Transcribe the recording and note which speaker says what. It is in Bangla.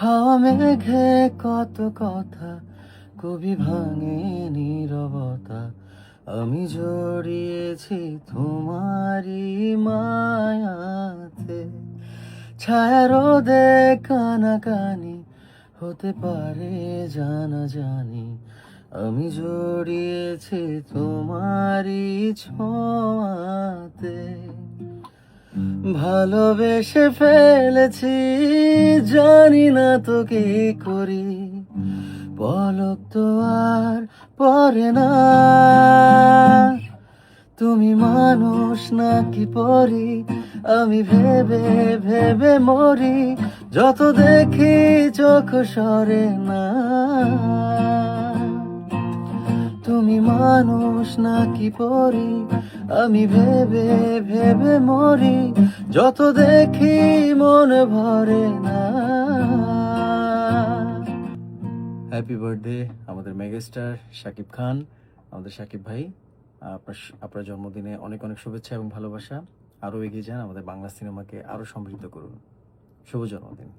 Speaker 1: হাওয়া মেঘে কত কথা, কবি ভাঙে নীরবতা। আমি জড়িয়েছি তোমারই মায়াতে। ছায়া রোদে কানাকানি হতে পারে জানা জানি। আমি জড়িয়েছি তোমারই ছোঁয়াতে। ভালোবেসে ফেলেছি, জানি না তো কি করি। পলক তো আর পড়ে না। তুমি মানুষ নাকি পরি, আমি ভেবে ভেবে মরি। যত দেখি চোখ সরে না। তুমি মানুষ নাকি পরি, আমি ভেবে ভেবে মরি। যত দেখি মন ভরে না। হ্যাপি বার্থডে আমাদের মেগাস্টার শাকিব খান, আমাদের শাকিব ভাই। আপনার জন্মদিনে অনেক অনেক শুভেচ্ছা এবং ভালোবাসা। আরও এগিয়ে যান, আমাদের বাংলা সিনেমাকে আরও সমৃদ্ধ করুন। শুভ জন্মদিন।